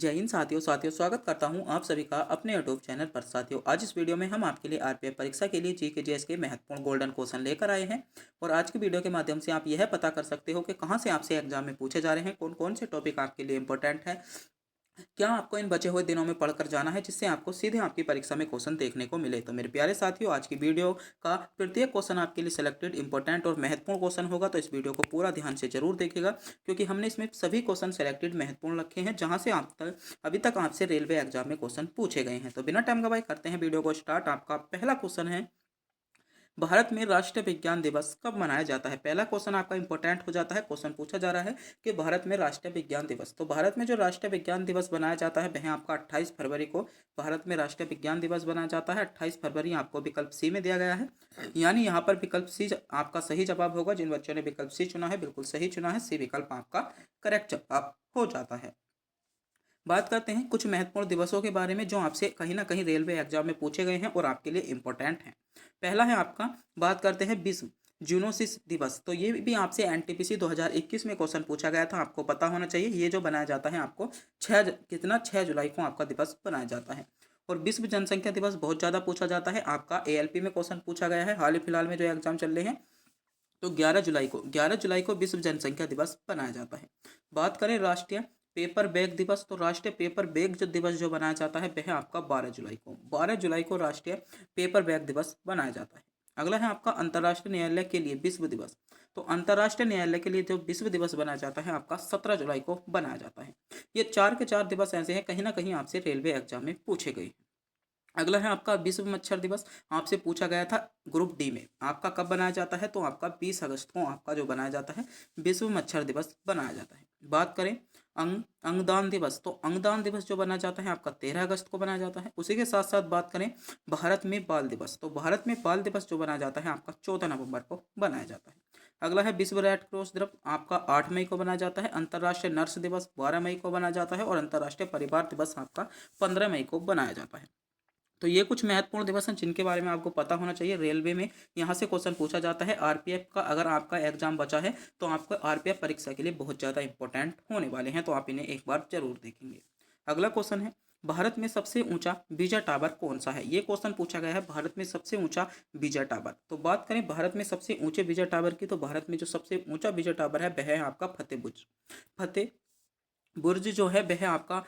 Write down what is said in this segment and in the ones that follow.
जय हिंद साथियों स्वागत करता हूं आप सभी का अपने यूट्यूब चैनल पर। साथियों, आज इस वीडियो में हम आपके लिए आरपीएफ परीक्षा के लिए जीके जीएस के महत्वपूर्ण गोल्डन क्वेश्चन लेकर आए हैं। और आज की वीडियो के माध्यम से आप यह पता कर सकते हो कि कहां से आपसे एग्जाम में पूछे जा रहे हैं, कौन कौन से टॉपिक आपके लिए इंपॉर्टेंट है, क्या आपको इन बचे हुए दिनों में पढ़कर जाना है जिससे आपको सीधे आपकी परीक्षा में क्वेश्चन देखने को मिले। तो मेरे प्यारे साथियों, आज की वीडियो का प्रत्येक क्वेश्चन आपके लिए सिलेक्टेड इंपॉर्टेंट और महत्वपूर्ण क्वेश्चन होगा, तो इस वीडियो को पूरा ध्यान से जरूर देखिएगा, क्योंकि हमने इसमें सभी क्वेश्चन सिलेक्टेड महत्वपूर्ण रखे हैं जहां से आप तक अभी तक आपसे रेलवे एग्जाम में क्वेश्चन पूछे गए हैं। तो बिना टाइम गवाए करते हैं वीडियो को स्टार्ट। आपका पहला क्वेश्चन है, भारत में राष्ट्रीय विज्ञान दिवस कब मनाया जाता है। पहला क्वेश्चन आपका इंपॉर्टेंट हो जाता है। क्वेश्चन पूछा जा रहा है कि भारत में राष्ट्रीय विज्ञान दिवस, तो भारत में जो राष्ट्रीय विज्ञान दिवस बनाया जाता है वह आपका 28 फरवरी को भारत में राष्ट्रीय विज्ञान दिवस बनाया जाता है। 28 फरवरी आपको विकल्प सी में दिया गया है, यानी यहाँ पर विकल्प सी आपका सही जवाब होगा। जिन बच्चों ने विकल्प सी चुना है बिल्कुल सही चुना है, सी विकल्प आपका करेक्ट जवाब हो जाता है। बात करते हैं कुछ महत्वपूर्ण दिवसों के बारे में जो आपसे कहीं ना कहीं रेलवे एग्जाम में पूछे गए हैं और आपके लिए इंपॉर्टेंट हैं। पहला है आपका, बात करते हैं विश्व जूनोसिस दिवस। तो ये भी आपसे एनटीपीसी 2021 में क्वेश्चन पूछा गया था, आपको पता होना चाहिए। ये जो बनाया जाता है आपको 6 जुलाई को आपका दिवस बनाया जाता है। और विश्व जनसंख्या दिवस बहुत ज़्यादा पूछा जाता है, आपका एएलपी में क्वेश्चन पूछा गया है हाल ही फिलहाल में जो एग्जाम चल रहे हैं। तो 11 जुलाई को विश्व जनसंख्या दिवस बनाया जाता है। बात करें राष्ट्रीय पेपर बैग दिवस, तो राष्ट्रीय पेपर बैग जो दिवस जो बनाया जाता है वह आपका 12 जुलाई को राष्ट्रीय पेपर बैग दिवस बनाया जाता है। अगला है आपका अंतर्राष्ट्रीय न्यायालय के लिए विश्व दिवस। तो अंतर्राष्ट्रीय न्यायालय के लिए जो विश्व दिवस बनाया जाता है आपका 17 जुलाई को बनाया जाता है। ये 4 के 4 दिवस ऐसे हैं कहीं ना कहीं आपसे रेलवे एग्जाम में पूछे गए हैं। अगला है आपका विश्व मच्छर दिवस, आपसे पूछा गया था ग्रुप डी में, आपका कब बनाया जाता है। तो आपका 20 अगस्त को आपका जो बनाया जाता है विश्व मच्छर दिवस बनाया जाता है। बात करें अंगदान दिवस, तो अंगदान दिवस जो बनाया जाता है आपका 13 अगस्त को बनाया जाता है। उसी के साथ साथ बात करें भारत में बाल दिवस, तो भारत में बाल दिवस जो बनाया जाता है आपका 14 नवंबर को बनाया जाता है। अगला है विश्व रेड क्रॉस दिवस, आपका 8 मई को बनाया जाता है। अंतर्राष्ट्रीय नर्स दिवस 12 मई को बनाया जाता है। और अंतर्राष्ट्रीय परिवार दिवस आपका 15 मई को बनाया जाता है। तो ये कुछ महत्वपूर्ण दिवस हैं जिनके बारे में आपको पता होना चाहिए। रेलवे में यहाँ से क्वेश्चन पूछा जाता है। आरपीएफ का अगर आपका एग्जाम बचा है तो आपको आरपीएफ परीक्षा के लिए बहुत ज़्यादा इंपॉर्टेंट होने वाले हैं, तो आप इन्हें एक बार जरूर देखेंगे। अगला क्वेश्चन है, भारत में सबसे ऊंचा बीजा टावर कौन सा है। ये क्वेश्चन पूछा गया है, भारत में सबसे ऊंचा बीजा टावर। तो बात करें भारत में सबसे ऊंचे बीजा टावर की, तो भारत में जो सबसे ऊंचा बीजा टावर है वह है आपका फतेह बुर्ज जो है वह आपका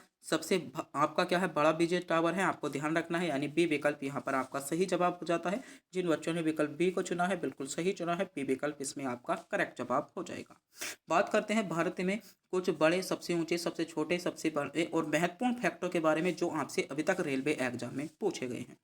आपका क्या है, बड़ा बीजे टावर है, आपको ध्यान रखना है। यानी बी विकल्प यहाँ पर आपका सही जवाब हो जाता है। जिन बच्चों ने विकल्प बी को चुना है बिल्कुल सही चुना है, बी विकल्प इसमें आपका करेक्ट जवाब हो जाएगा। बात करते हैं भारत में कुछ बड़े, सबसे ऊंचे, सबसे छोटे, सबसे बड़े और महत्वपूर्ण फैक्टों के बारे में जो आपसे अभी तक रेलवे एग्जाम में पूछे गए हैं।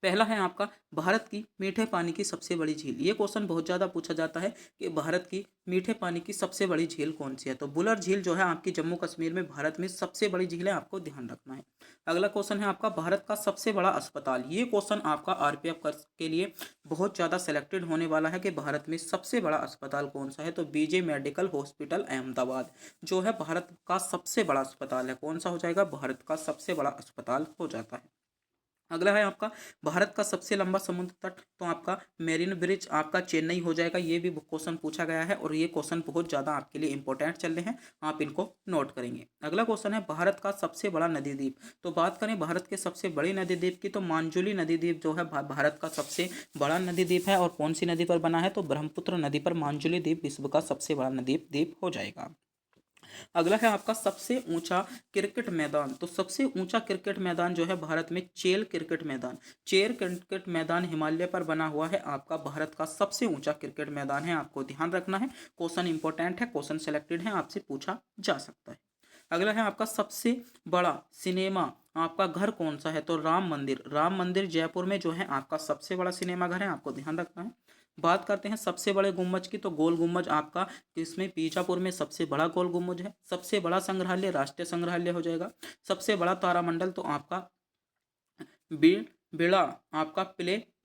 पहला है आपका, भारत की मीठे पानी की सबसे बड़ी झील। ये क्वेश्चन बहुत ज़्यादा पूछा जाता है कि भारत की मीठे पानी की सबसे बड़ी झील कौन सी है। तो बुलर झील जो है आपकी जम्मू कश्मीर में भारत में सबसे बड़ी झील है, आपको ध्यान रखना है। अगला क्वेश्चन है आपका, भारत का सबसे बड़ा अस्पताल। ये क्वेश्चन आपका आरपीएफ के लिए बहुत ज़्यादा सेलेक्टेड होने वाला है कि भारत में सबसे बड़ा अस्पताल कौन सा है। तो बीजे मेडिकल हॉस्पिटल अहमदाबाद जो है भारत का सबसे बड़ा अस्पताल है। कौन सा हो जाएगा, भारत का सबसे बड़ा अस्पताल हो जाता है। अगला है आपका, भारत का सबसे लंबा समुद्र तट, तो आपका मेरिन ब्रिज आपका चेन्नई हो जाएगा। ये भी क्वेश्चन पूछा गया है और ये क्वेश्चन बहुत ज़्यादा आपके लिए इंपॉर्टेंट चल रहे हैं, आप इनको नोट करेंगे। अगला क्वेश्चन है, भारत का सबसे बड़ा नदी द्वीप। तो बात करें भारत के सबसे बड़ी नदी द्वीप की, तो मांजुली नदी द्वीप जो है भारत का सबसे बड़ा नदी द्वीप है। और कौन सी नदी पर बना है, तो ब्रह्मपुत्र नदी पर मांजुली द्वीप विश्व का सबसे बड़ा नदी द्वीप हो जाएगा। अगला है आपका, सबसे ऊंचा क्रिकेट मैदान। तो सबसे ऊंचा क्रिकेट मैदान जो है भारत में चेल क्रिकेट मैदान हिमालय पर बना हुआ है, आपका भारत का सबसे ऊंचा क्रिकेट मैदान है, आपको ध्यान रखना है। क्वेश्चन इंपॉर्टेंट है, क्वेश्चन सेलेक्टेड है, आपसे पूछा जा सकता है। अगला है आपका, सबसे बड़ा सिनेमा आपका घर कौन सा है। तो राम मंदिर जयपुर में जो है आपका सबसे बड़ा सिनेमा घर है, आपको ध्यान रखना है। बात करते हैं सबसे बड़े गुम्बज की, तो गोल गुम्बज आपका इसमें बीजापुर में सबसे बड़ा गोल गुम्बज है। सबसे बड़ा संग्रहालय राष्ट्रीय संग्रहालय हो जाएगा। सबसे बड़ा तारामंडल तो आपका बिड़ा आपका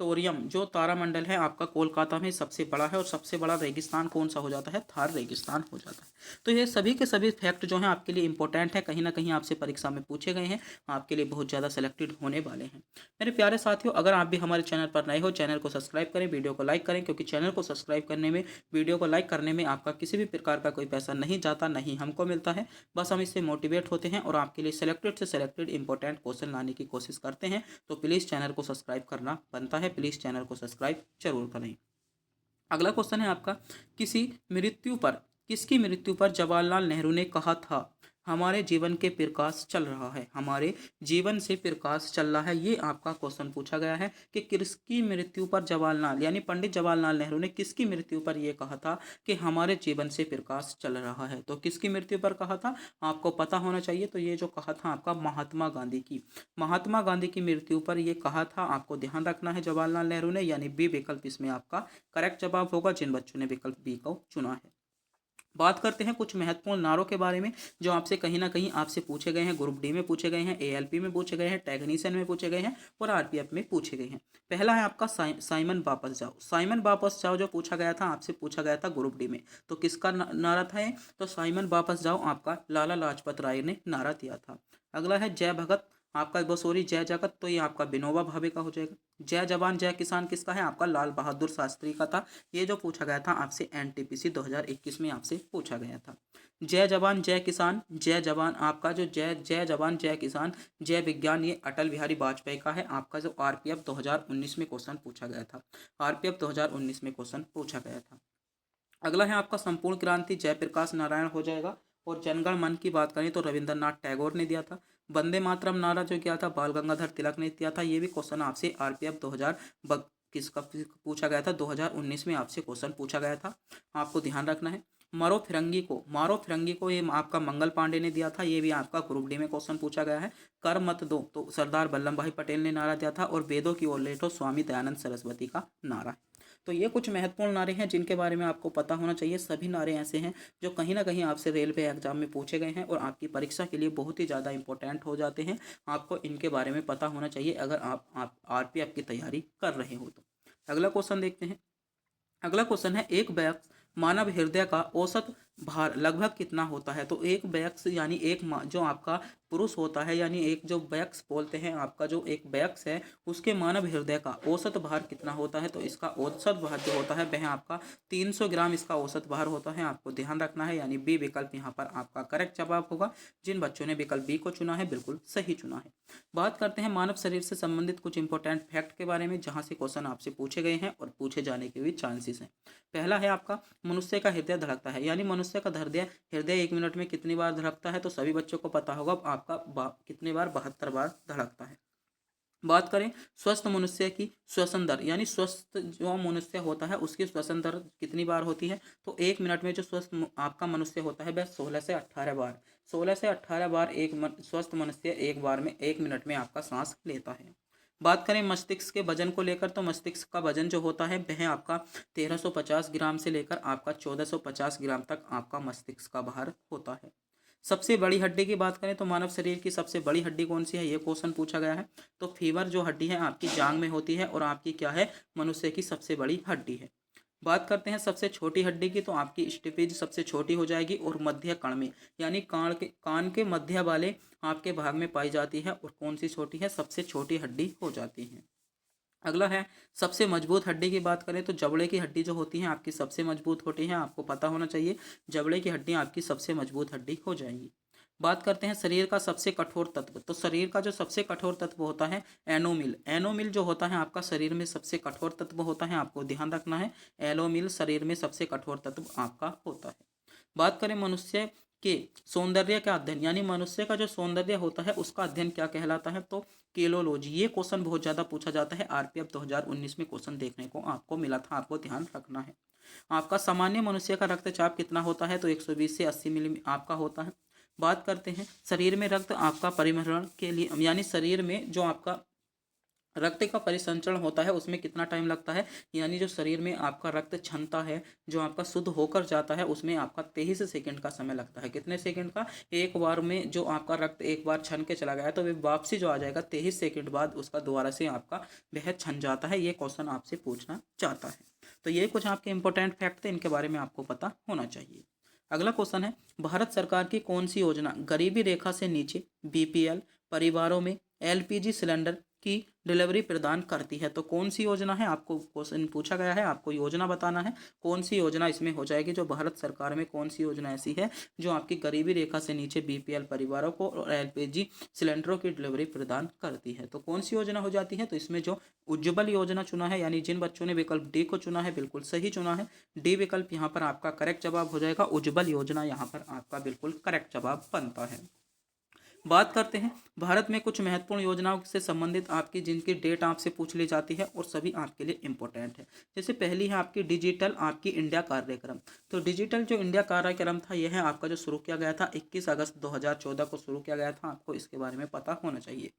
टोरियम जो तारामंडल है आपका कोलकाता में सबसे बड़ा है, और सबसे बड़ा रेगिस्तान कौन सा हो जाता है? थार रेगिस्तान हो जाता है। तो ये सभी के सभी फैक्ट जो हैं आपके लिए इंपॉर्टेंट है, कहीं ना कहीं आपसे परीक्षा में पूछे गए हैं, आपके लिए बहुत ज़्यादा सेलेक्टेड होने वाले हैं। मेरे प्यारे साथियों, अगर आप भी हमारे चैनल पर नए हो, चैनल को सब्सक्राइब करें, वीडियो को लाइक करें, क्योंकि चैनल को सब्सक्राइब करने में, वीडियो को लाइक करने में आपका किसी भी प्रकार का कोई पैसा नहीं जाता, नहीं हमको मिलता है। बस हम इससे मोटिवेट होते हैं और आपके लिए सेलेक्टेड से सेलेक्टेड इंपॉर्टेंट क्वेश्चन लाने की कोशिश करते हैं। तो प्लीज़ चैनल को सब्सक्राइब करना बनता है, प्लीज़ चैनल को सब्सक्राइब जरूर करें। अगला क्वेश्चन है आपका, किसकी मृत्यु पर जवाहरलाल नेहरू ने कहा था हमारे जीवन के प्रकाश चल रहा है, हमारे जीवन से प्रकाश चल रहा है। ये आपका क्वेश्चन पूछा गया है कि किसकी मृत्यु पर जवाहरलाल यानी पंडित जवाहरलाल नेहरू ने किसकी मृत्यु पर यह कहा था कि हमारे जीवन से प्रकाश चल रहा है। तो किसकी मृत्यु पर कहा था आपको पता होना चाहिए। तो ये जो कहा था आपका महात्मा गांधी की मृत्यु पर यह कहा था, आपको ध्यान रखना है जवाहरलाल नेहरू ने, यानी बी विकल्प इसमें आपका करेक्ट जवाब होगा, जिन बच्चों ने विकल्प बी को चुना है। बात करते हैं कुछ महत्वपूर्ण नारों के बारे में जो आपसे कहीं ना कहीं आपसे पूछे गए हैं, ग्रुप डी में पूछे गए हैं, एएलपी में पूछे गए हैं, टेक्नीशियन में पूछे गए हैं और आरपीएफ में पूछे गए हैं। पहला है आपका साइमन वापस जाओ। साइमन वापस जाओ जो पूछा गया था, आपसे पूछा गया था ग्रुप डी में, तो किसका नारा था ये? तो साइमन वापस जाओ आपका लाला लाजपत राय ने नारा दिया था। अगला है जय भगत, आपका बसोरी जय जगत, तो ये आपका विनोबा भावे का हो जाएगा। जय जवान जय किसान किसका है? आपका लाल बहादुर शास्त्री का था। ये जो पूछा गया था आपसे एनटीपीसी 2021 में आपसे पूछा गया था। जय जवान जय किसान, जय जवान आपका जो जय जवान जय किसान जय विज्ञान, ये अटल बिहारी वाजपेयी का है। आपका जो आरपीएफ 2019 में क्वेश्चन पूछा गया था, आरपीएफ 2019 में क्वेश्चन पूछा गया था। अगला है आपका संपूर्ण क्रांति जयप्रकाश नारायण हो जाएगा। और जनगण मन की बात करें तो रविंद्रनाथ टैगोर ने दिया था। वंदे मातरम नारा जो किया था बाल गंगाधर तिलक ने दिया था। ये भी क्वेश्चन आपसे आरपीएफ 2021 का पूछा गया था, 2019 में आपसे क्वेश्चन पूछा गया था, आपको ध्यान रखना है। मारो फिरंगी को ये आपका मंगल पांडे ने दिया था। ये भी आपका ग्रुप डी में क्वेश्चन पूछा गया है। कर मत दो तो सरदार वल्लभ भाई पटेल ने नारा दिया था। और वेदों की ओर लेटो स्वामी दयानंद सरस्वती का नारा है। तो ये कुछ महत्वपूर्ण नारे हैं जिनके बारे में आपको पता होना चाहिए। सभी नारे ऐसे हैं जो कहीं ना कहीं आपसे रेलवे एग्जाम में पूछे गए हैं और आपकी परीक्षा के लिए बहुत ही ज़्यादा इंपॉर्टेंट हो जाते हैं। आपको इनके बारे में पता होना चाहिए अगर आप आरपीएफ की तैयारी कर रहे हो तो। अगला क्वेश्चन देखते हैं। अगला क्वेश्चन है, एक वयस्क मानव हृदय का औसत भार लगभग कितना होता है? तो एक वयस्क यानी जो आपका पुरुष होता है, यानी एक जो वयस्क बोलते हैं, आपका जो एक वयस्क है उसके मानव हृदय का औसत भार कितना होता है? तो इसका औसत भार जो होता है वह आपका 300 ग्राम इसका औसत भार होता है। आपको ध्यान रखना है, यानी बी विकल्प यहाँ पर आपका करेक्ट जवाब होगा। जिन बच्चों ने विकल्प बी को चुना है बिल्कुल सही चुना है। बात करते हैं मानव शरीर से संबंधित कुछ इंपॉर्टेंट फैक्ट के बारे में, जहाँ से क्वेश्चन आपसे पूछे गए हैं और पूछे जाने के भी चांसेस हैं। पहला है आपका मनुष्य का हृदय धड़कता है, यानी मनुष्य का हृदय 1 मिनट में कितनी बार धड़कता है? तो सभी बच्चों को पता होगा आपका कितने बार 72 बार धड़कता है। बात करें स्वस्थ मनुष्य की श्वसन दर, यानी स्वस्थ जो मनुष्य होता है उसकी श्वसन दर कितनी बार होती है? तो 1 मिनट में जो स्वस्थ आपका मनुष्य होता है वह 16 से 18 बार 16 से 18 बार स्वस्थ मनुष्य एक बार में 1 मिनट में आपका सांस लेता है। बात करें मस्तिष्क के वजन को लेकर, तो मस्तिष्क का वजन जो होता है वह आपका 1350 ग्राम से लेकर आपका 1450 ग्राम तक आपका मस्तिष्क का भार होता है। सबसे बड़ी हड्डी की बात करें तो मानव शरीर की सबसे बड़ी हड्डी कौन सी है? ये क्वेश्चन पूछा गया है। तो फीवर जो हड्डी है आपकी जांग में होती है और आपकी क्या है? मनुष्य की सबसे बड़ी हड्डी है। बात करते हैं सबसे छोटी हड्डी की, तो आपकी स्टिपेज सबसे छोटी हो जाएगी और मध्य कण में, यानी कान के मध्य वाले आपके भाग में पाई जाती है। और कौन सी छोटी है? सबसे छोटी हड्डी हो जाती है। अगला है सबसे मजबूत हड्डी की बात करें तो जबड़े की हड्डी जो होती है आपकी सबसे मजबूत होती है। आपको पता होना चाहिए जबड़े की हड्डी आपकी सबसे मजबूत हड्डी हो जाएगी। बात करते हैं शरीर का सबसे कठोर तत्व, तो शरीर का जो सबसे कठोर तत्व होता है एनोमिल। एनोमिल जो होता है आपका शरीर में सबसे कठोर तत्व होता है, आपको ध्यान रखना है। एनोमिल शरीर में सबसे कठोर तत्व आपका होता है। बात करें मनुष्य के सौंदर्य का अध्ययन, यानी मनुष्य का जो सौंदर्य होता है उसका अध्ययन क्या कहलाता है? तो केलोलॉजी। ये क्वेश्चन बहुत ज़्यादा पूछा जाता है, आरपीएफ 2019 में क्वेश्चन देखने को आपको मिला था, आपको ध्यान रखना है। आपका सामान्य मनुष्य का रक्तचाप कितना होता है? तो 120 से 80 मिली आपका होता है। बात करते हैं शरीर में रक्त आपका परिभ्रमण के लिए, यानी शरीर में जो आपका रक्त का परिसंचरण होता है उसमें कितना टाइम लगता है, यानी जो शरीर में आपका रक्त क्षमता है जो आपका शुद्ध होकर जाता है उसमें आपका 23 सेकंड का समय लगता है। कितने सेकंड का? एक बार में जो आपका रक्त एक बार छन के चला गया तो वे वापसी जो आ जाएगा 23 सेकंड बाद उसका दोबारा से आपका वह छन जाता है। ये क्वेश्चन आपसे पूछना चाहता है। तो ये कुछ आपके इंपॉर्टेंट फैक्ट थे, इनके बारे में आपको पता होना चाहिए। अगला क्वेश्चन है, भारत सरकार की कौन सी योजना गरीबी रेखा से नीचे बीपीएल परिवारों में एलपीजी सिलेंडर की डिलीवरी प्रदान करती है? तो कौन सी योजना है, आपको क्वेश्चन पूछा गया है, आपको योजना बताना है कौन सी योजना इसमें हो जाएगी। जो भारत सरकार में कौन सी योजना ऐसी है जो आपकी गरीबी रेखा से नीचे बीपीएल परिवारों को और एलपीजी सिलेंडरों की डिलीवरी प्रदान करती है? तो कौन सी योजना हो जाती है? तो इसमें जो उज्ज्वल योजना चुना है, यानी जिन बच्चों ने विकल्प डी को चुना है बिल्कुल सही चुना है। डी विकल्प यहाँ पर आपका करेक्ट जवाब हो जाएगा। उज्ज्वल योजना यहाँ पर आपका बिल्कुल करेक्ट जवाब बनता है। बात करते हैं भारत में कुछ महत्वपूर्ण योजनाओं से संबंधित आपकी जिनकी डेट आपसे पूछ ली जाती है और सभी आपके लिए इंपॉर्टेंट है। जैसे पहली है आपकी डिजिटल आपकी इंडिया कार्यक्रम। तो डिजिटल जो इंडिया कार्यक्रम था यह है आपका जो शुरू किया गया था 21 अगस्त 2014 को शुरू किया गया था। आपको इसके बारे में पता होना चाहिए।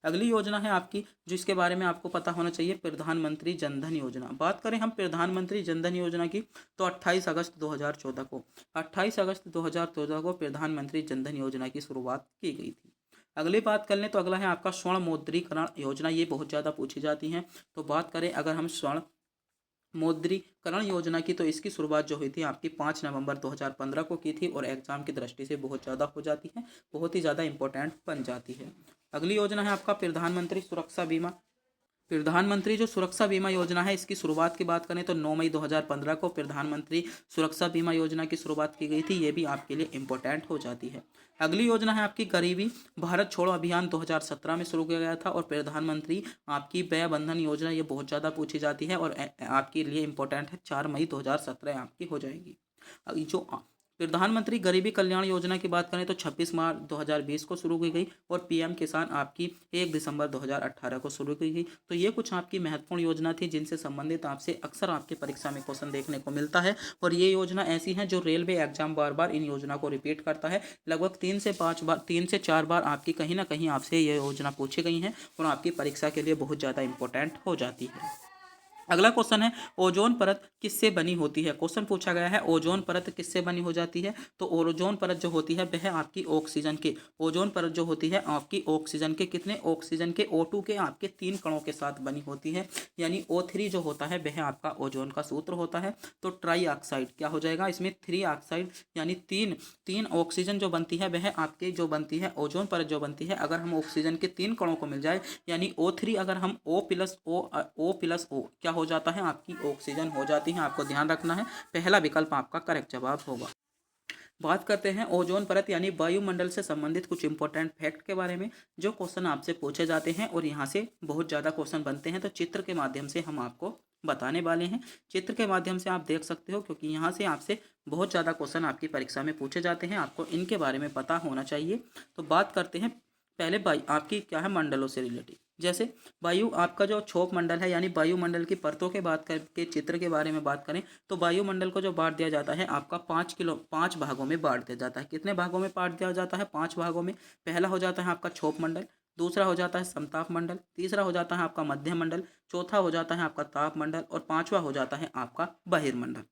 अगली योजना है आपकी जो इसके बारे में आपको पता होना चाहिए, प्रधानमंत्री जनधन योजना। बात करें हम प्रधानमंत्री जनधन योजना की तो 28 अगस्त 2014 को 28 अगस्त 2014 को प्रधानमंत्री जनधन योजना की शुरुआत की गई थी। अगली बात कर लें तो अगला है आपका स्वर्ण मुद्रीकरण योजना। ये बहुत ज़्यादा पूछी जाती है। तो बात करें अगर हम स्वर्ण मुद्रीकरण योजना की तो इसकी शुरुआत जो हुई थी आपकी 5 नवंबर 2015 को की थी और एग्जाम की दृष्टि से बहुत ज़्यादा हो जाती है, बहुत ही ज़्यादा इंपॉर्टेंट बन जाती है। अगली योजना है आपका प्रधानमंत्री सुरक्षा बीमा। प्रधानमंत्री जो सुरक्षा बीमा योजना है इसकी शुरुआत की बात करें तो 9 मई 2015 को प्रधानमंत्री सुरक्षा बीमा योजना की शुरुआत की गई थी। ये भी आपके लिए इंपॉर्टेंट हो जाती है। अगली योजना है आपकी गरीबी भारत छोड़ो अभियान 2017 में शुरू किया गया था और प्रधानमंत्री आपकी व्यय बंधन योजना ये बहुत ज़्यादा पूछी जाती है और आपके लिए इंपॉर्टेंट है। 4 मई 2017 आपकी हो जाएगी। जो प्रधानमंत्री गरीबी कल्याण योजना की बात करें तो 26 मार्च 2020 को शुरू की गई और पीएम किसान आपकी 1 दिसंबर 2018 को शुरू की गई। तो ये कुछ आपकी महत्वपूर्ण योजना थी जिनसे संबंधित आपसे अक्सर आपके परीक्षा में क्वेश्चन देखने को मिलता है और ये योजना ऐसी है जो रेलवे एग्जाम बार बार इन योजना को रिपीट करता है। लगभग 3 से 4 बार आपकी कहीं ना कहीं आपसे ये योजना पूछी गई है और आपकी परीक्षा के लिए बहुत ज़्यादा इंपॉर्टेंट हो जाती है। अगला क्वेश्चन है ओजोन परत किससे बनी होती है? क्वेश्चन पूछा गया है ओजोन परत किससे बनी हो जाती है? तो ओजोन परत जो होती है वह आपकी ऑक्सीजन के ओजोन परत जो होती है आपकी ऑक्सीजन के कितने ऑक्सीजन के O2 के आपके 3 कणों के साथ बनी होती है, यानी O3 जो होता है वह आपका ओजोन का सूत्र होता है। तो ट्राई ऑक्साइड क्या हो जाएगा इसमें 3 ऑक्साइड यानी तीन ऑक्सीजन जो बनती है वह आपके जो बनती है ओजोन परत जो बनती है अगर हम ऑक्सीजन के 3 कणों को मिल जाए यानी O3 अगर हम O+O क्या हो जाता है आपकी ऑक्सीजन हो जाती है। आपको ध्यान रखना है पहला विकल्प आपका करेक्ट जवाब होगा। बात करते हैं ओजोन परत यानी वायुमंडल से संबंधित कुछ इंपॉर्टेंट फैक्ट के बारे में जो क्वेश्चन आपसे पूछे जाते हैं और यहाँ से बहुत ज़्यादा क्वेश्चन बनते हैं। तो चित्र के माध्यम से हम आपको बताने वाले हैं। चित्र के माध्यम से आप देख सकते हो क्योंकि यहाँ से आपसे बहुत ज़्यादा क्वेश्चन आपकी परीक्षा में पूछे जाते हैं, आपको इनके बारे में पता होना चाहिए। तो बात करते हैं पहले वायु आपकी क्या है मंडलों से रिलेटेड। जैसे वायु आपका जो क्षोभ मंडल है यानी वायुमंडल की परतों के बात करके चित्र के बारे में बात करें तो वायुमंडल को जो बांट दिया जाता है आपका 5 भागों में बांट दिया जाता है। कितने भागों में बांट दिया जाता है? 5 भागों में। पहला हो जाता है आपका क्षोभ मंडल, दूसरा हो जाता है समताप मंडल, तीसरा हो जाता है आपका मध्य मंडल, चौथा हो जाता है आपका ताप मंडल और पांचवा हो जाता है आपका बहिर्मंडल।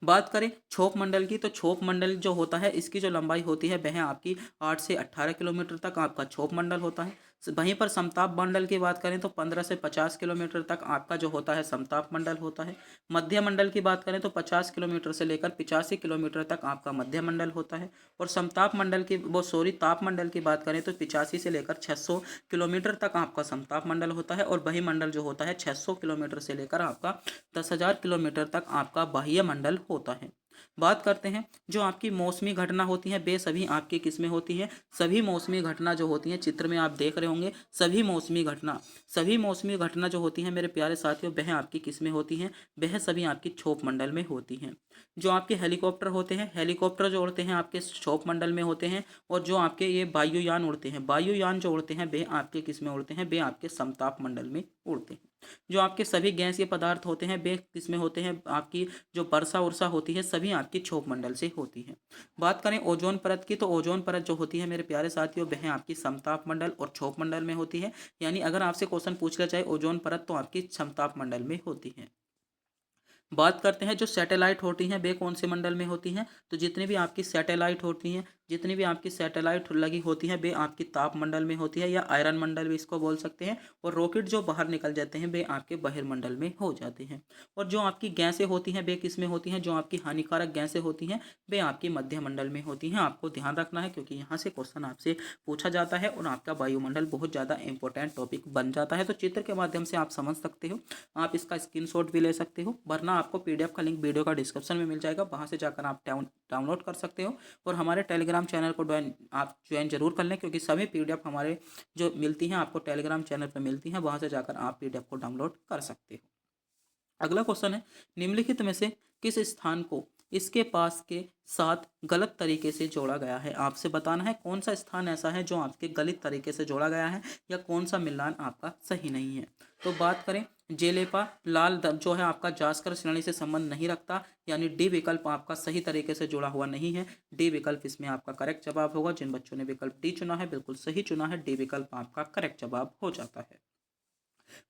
बात करें क्षोभ मंडल की तो क्षोभ मंडल जो होता है इसकी जो लंबाई होती है वह आपकी 8 से 18 किलोमीटर तक आपका क्षोभ मंडल होता है। वहीं पर समताप मंडल की बात करें तो 15 से 50 किलोमीटर तक आपका जो होता है समताप मंडल होता है। मध्य मंडल की बात करें तो 50 किलोमीटर से लेकर 85 किलोमीटर तक आपका मध्य मंडल होता है और समताप मंडल की ताप मंडल की बात करें तो 85 से लेकर 600 किलोमीटर तक आपका समताप मंडल होता है और बहिमंडल जो होता है 600 किलोमीटर से लेकर आपका 10,000 किलोमीटर तक आपका बाह्य मंडल होता है। बात करते हैं जो आपकी मौसमी घटना होती है वे सभी आपकी किस्में होती हैं। सभी मौसमी घटना जो होती हैं चित्र में आप देख रहे होंगे सभी मौसमी घटना जो होती हैं मेरे प्यारे साथियों वह आपकी किस्में होती हैं, वह सभी आपकी क्षोभ मंडल में होती हैं। जो आपके हेलीकॉप्टर होते हैं हेलीकॉप्टर जो उड़ते हैं आपके क्षोभ मंडल में होते हैं और जो आपके ये वायुयान उड़ते हैं वायुयान जो उड़ते हैं वे आपके किस्में उड़ते हैं वे आपके समताप मंडल में उड़ते हैं। जो आपके सभी गैसीय पदार्थ होते हैं वे किसमें होते हैं, आपकी जो वर्षा उर्षा होती है सभी आपकी क्षोभ मंडल से होती है। बात करें ओजोन परत की, तो ओजोन परत जो होती है मेरे प्यारे साथियों वह आपकी समताप मंडल और क्षोभ मंडल में होती है। यानी अगर आपसे क्वेश्चन पूछ लिया जाए ओजोन परत तो आपकी समताप मंडल में होती है। बात करते हैं जो सैटेलाइट होती हैं वे कौन से मंडल में होती हैं, तो जितनी भी आपकी सैटेलाइट होती हैं, जितनी भी आपकी सैटेलाइट लगी होती हैं वे आपकी ताप मंडल में होती है या आयरन मंडल भी इसको बोल सकते हैं। और रॉकेट जो बाहर निकल जाते हैं वे आपके बहिर्मंडल में हो जाते हैं। और जो आपकी गैसें होती हैं वे किस में होती हैं, जो आपकी हानिकारक गैसें होती हैं वे आपकी मध्य मंडल में होती हैं। आपको ध्यान रखना है क्योंकि यहाँ से क्वेश्चन आपसे पूछा जाता है और आपका वायुमंडल बहुत ज़्यादा इंपॉर्टेंट टॉपिक बन जाता है। तो चित्र के माध्यम से आप समझ सकते हो, आप इसका स्क्रीनशॉट भी ले सकते हो, वरना आपको पीडीएफ का लिंक वीडियो का डिस्क्रिप्शन में मिल जाएगा, वहां से जाकर आप डाउनलोड कर सकते हो। और हमारे टेलीग्राम चैनल को आप ज्वाइन जरूर कर लें क्योंकि सभी पीडीएफ हमारे जो मिलती हैं आपको टेलीग्राम चैनल पर मिलती हैं, वहां से जाकर आप पीडीएफ को डाउनलोड कर सकते हो। अगला क्वेश्चन है निम्नलिखित में से किस स्थान को इसके पास के साथ गलत तरीके से जोड़ा गया है। आपसे बताना है कौन सा स्थान ऐसा है जो आपके गलत तरीके से जोड़ा गया है या कौन सा मिलान आपका सही नहीं है। तो बात करें जेलेपा लाल जो है आपका जास्कर श्रेणी से संबंध नहीं रखता, यानी डी विकल्प आपका सही तरीके से जुड़ा हुआ नहीं है। डी विकल्प इसमें आपका करेक्ट जवाब होगा। जिन बच्चों ने विकल्प डी चुना है बिल्कुल सही चुना है, डी विकल्प आपका करेक्ट जवाब हो जाता है।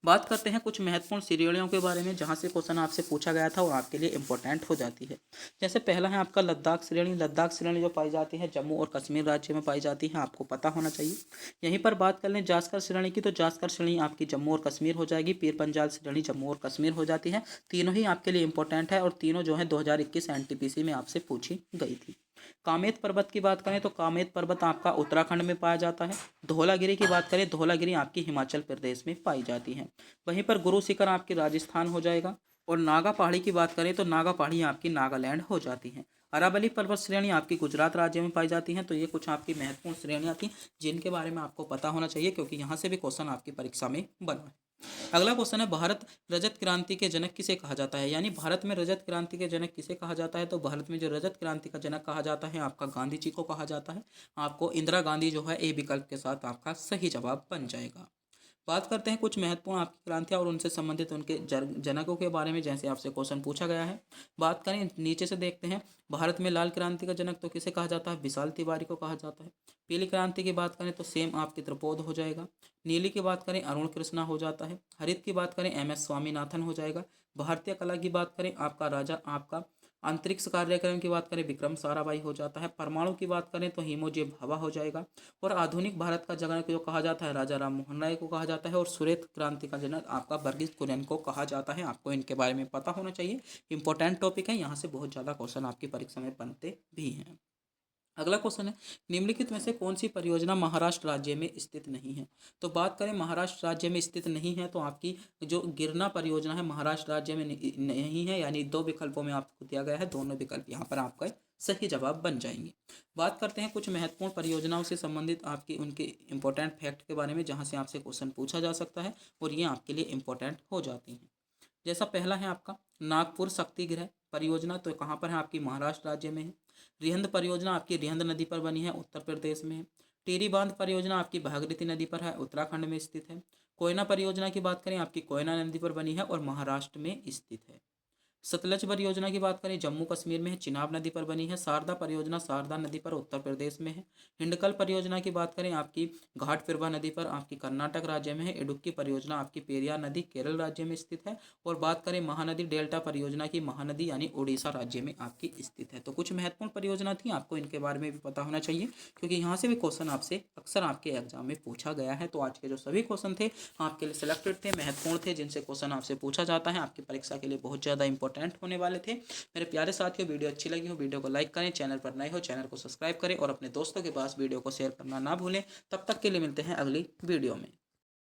बात करते हैं कुछ महत्वपूर्ण श्रेणियों के बारे में जहां से क्वेश्चन आपसे पूछा गया था और आपके लिए इंपॉर्टेंट हो जाती है। जैसे पहला है आपका लद्दाख श्रेणी। लद्दाख श्रेणी जो पाई जाती है जम्मू और कश्मीर राज्य में पाई जाती है, आपको पता होना चाहिए। यहीं पर बात कर लें जास्कर श्रेणी की, तो जास्कर श्रेणी आपकी जम्मू और कश्मीर हो जाएगी। पीर पंजाल श्रेणी जम्मू और कश्मीर हो जाती है। तीनों ही आपके लिए इंपॉर्टेंट है और तीनों जो है 2021 एनटीपीसी में आपसे पूछी गई थी। कामेत पर्वत की बात करें तो कामेत पर्वत आपका उत्तराखंड में पाया जाता है। धौलागिरी की बात करें, धौलागिरी आपकी हिमाचल प्रदेश में पाई जाती है। वहीं पर गुरु शिखर आपकी राजस्थान हो जाएगा। और नागा पहाड़ी की बात करें तो नागा पहाड़ी आपकी नागालैंड हो जाती है। अरावली पर्वत श्रेणी आपकी गुजरात राज्य में पाई जाती है। तो ये कुछ आपकी महत्वपूर्ण श्रेणियां थी जिनके बारे में आपको पता होना चाहिए क्योंकि यहाँ से भी क्वेश्चन आपकी परीक्षा में बना है। अगला क्वेश्चन है भारत रजत क्रांति के जनक किसे कहा जाता है, यानी भारत में रजत क्रांति के जनक किसे कहा जाता है। तो भारत में जो रजत क्रांति का जनक कहा जाता है आपका गांधी जी को कहा जाता है। आपको इंदिरा गांधी जो है ए विकल्प के साथ आपका सही जवाब बन जाएगा। बात करते हैं कुछ महत्वपूर्ण आपकी क्रांतियां और उनसे संबंधित उनके जनकों के बारे में जैसे आपसे क्वेश्चन पूछा गया है। बात करें नीचे से देखते हैं, भारत में लाल क्रांति का जनक तो किसे कहा जाता है, विशाल तिवारी को कहा जाता है। पीली क्रांति की बात करें तो सेम आपके त्रिपोद हो जाएगा। नीली की बात करें अरुण कृष्णा हो जाता है। हरित की बात करें MS स्वामीनाथन हो जाएगा। भारतीय कला की बात करें आपका राजा आपका अंतरिक्ष कार्यक्रम की बात करें विक्रम साराभाई हो जाता है। परमाणु की बात करें तो हिमोजी भाभा हो जाएगा। और आधुनिक भारत का जनक जो कहा जाता है राजा राम मोहन राय को कहा जाता है। और श्वेत क्रांति का जनक आपका वर्गीज कुरियन को कहा जाता है। आपको इनके बारे में पता होना चाहिए, इंपॉर्टेंट टॉपिक है, यहाँ से बहुत ज़्यादा क्वेश्चन आपकी परीक्षा में बनते भी हैं। अगला क्वेश्चन है निम्नलिखित में से कौन सी परियोजना महाराष्ट्र राज्य में स्थित नहीं है। तो बात करें महाराष्ट्र राज्य में स्थित नहीं है तो आपकी जो गिरना परियोजना है महाराष्ट्र राज्य में नहीं है, यानी दो विकल्पों में आपको दिया गया है, दोनों विकल्प यहाँ पर आपका सही जवाब बन जाएंगे। बात करते हैं कुछ महत्वपूर्ण परियोजनाओं से संबंधित आपकी उनके इंपॉर्टेंट फैक्ट के बारे में जहाँ से आपसे क्वेश्चन पूछा जा सकता है और ये आपके लिए इंपॉर्टेंट हो जाती हैं। जैसा पहला है आपका नागपुर शक्ति गृह परियोजना, तो कहाँ पर है, आपकी महाराष्ट्र राज्य में है। रिहंद परियोजना आपकी रिहंद नदी पर बनी है, उत्तर प्रदेश में है। टिहरी बांध परियोजना आपकी भागीरथी नदी पर है, उत्तराखंड में स्थित है। कोयना परियोजना की बात करें आपकी कोयना नदी पर बनी है और महाराष्ट्र में स्थित है। सतलज परियोजना की बात करें जम्मू कश्मीर में है, चिनाब नदी पर बनी है। शारदा परियोजना शारदा नदी पर उत्तर प्रदेश में है। हिंडकल परियोजना की बात करें आपकी घाट पिरवा नदी पर आपकी कर्नाटक राज्य में है। इडुक्की परियोजना आपकी पेरियार नदी केरल राज्य में स्थित है। और बात करें महानदी डेल्टा परियोजना की महानदी यानी उड़ीसा राज्य में आपकी स्थित है। तो कुछ महत्वपूर्ण परियोजना थी, आपको इनके बारे में भी पता होना चाहिए क्योंकि यहाँ से भी क्वेश्चन आपसे अक्सर आपके एग्जाम में पूछा गया है। तो आज के जो सभी क्वेश्चन थे आपके लिए सिलेक्टेड थे, महत्वपूर्ण थे, जिनसे क्वेश्चन आपसे पूछा जाता है, आपकी परीक्षा के लिए बहुत ज़्यादा इंपॉर्टेंट होने वाले थे। मेरे प्यारे साथियों वीडियो अच्छी लगी हो वीडियो को लाइक करें, चैनल पर नए हो चैनल को सब्सक्राइब करें और अपने दोस्तों के पास वीडियो को शेयर करना ना भूलें। तब तक के लिए मिलते हैं अगली वीडियो में।